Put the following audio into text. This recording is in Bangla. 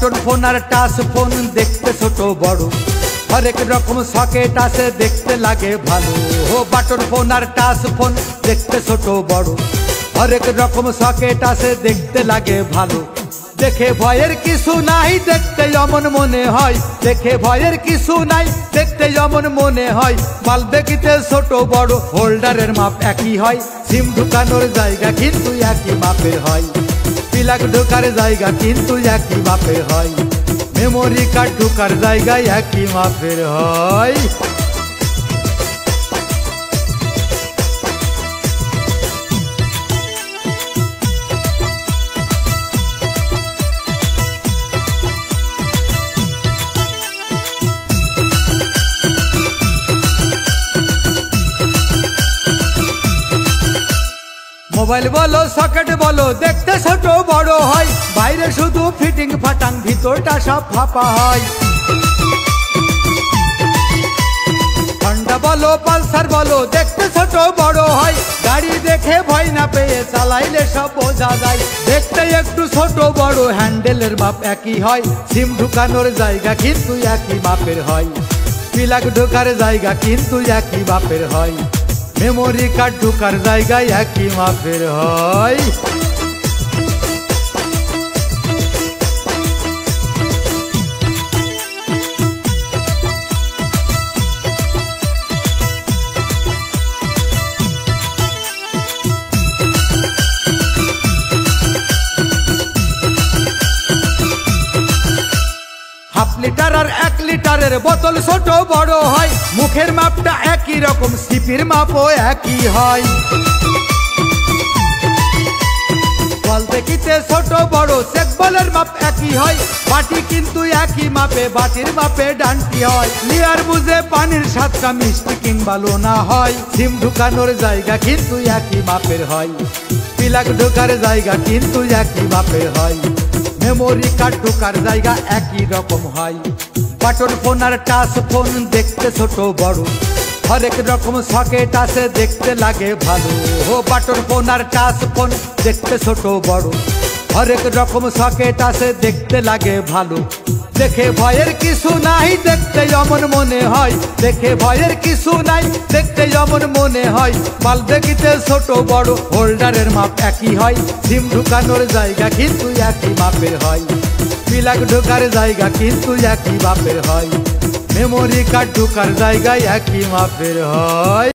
বাটন ফোন আর টাচ ফোন দেখতে ছোট বড়, হরেক রকম সকেট আছে দেখতে লাগে ভালো। ও বাটন ফোন আর টাচ ফোন দেখতে ছোট বড়, হরেক রকম সকেট আছে দেখতে লাগে ভালো। দেখে ভয়ের কিছু নাই, দেখতে যেমন মনে হয়, দেখে ভয়ের কিছু নাই, দেখতে যেমন মনে হয়। মাল দেখিতে ছোট বড়, হোল্ডারের মাপ একই হয়, সিম ঢুকানোর জায়গা কিন্তু একই মাপের হয়। প্লাগ ঢোকার জায়গা কিন্তু একই মাপের হয়, মেমোরি কার্ড ঢোকার জায়গায় একই মাপের হয়। মোবাইল বলো সকেট বলো দেখতে ছোট বড় হয়, বাইরে শুধু ফিটিং ফাটাং ভিতরটা সব ফাঁপা হয়। হন্ডা বলো পালসার বলো দেখতে ছোট বড় হয়, গাড়ি দেখে ভয় না পেয়ে চালাইলে সব বোঝা যায়। দেখতে একটু ছোট বড়, হ্যান্ডেলের মাপ একই হয়, সিম ঢুকানোর জায়গা কিন্তু একই মাপের হয়। প্লাগ ঢোকার জায়গা কিন্তু একই মাপের হয়, মেমোরি কার্ড ঢোকার জায়গায় একই মাপের হয়। হাফ লিটার আর 1 লিটারের বোতল ছোট বড় হয়, মুখের মাপটা একই রকম, সিপির মাপও একই হয়। বল দেখিতে ছোট বড়, চেক বলের মাপ একই হয়, বাটি কিন্তু একই মাপে, বাটির মাপে ডান্টি হয়। লিয়ার বুঝে পানির স্বাদটা মিষ্টি কিংবা লোনা হয়, সিম ঢুকানোর জায়গা কিন্তু একই মাপের হয়, প্লাগ ঢোকার জায়গা কিন্তু একই মাপের হয়, মেমোরি কার্ড ঢোকার জায়গা একই রকম হয়। বাটন ফোন আর টাচ ফোন দেখতে ছোট বড়, হরেক রকম সকেট আছে দেখতে লাগে ভালো। ও বাটন ফোন আর টাচ ফোন দেখতে ছোট বড়, হরেক রকম সকেট আছে দেখতে লাগে ভালো। দেখে ভয়ের কিছু নাই, দেখতে যেমন মনে হয়, দেখে ভয়ের কিছু নাই, দেখতে যেমন মনে হয়। মাল দেখিতে ছোট বড়, হোল্ডারের মাপ একই হয়, সিম ঢুকানোর জায়গা কিন্তু একই মাপের হয়। প্লাগ ঢোকার জায়গা কিন্তু একই মাপের হয়, মেমোরি কার্ড ঢোকার জায়গায় একই মাপের হয়।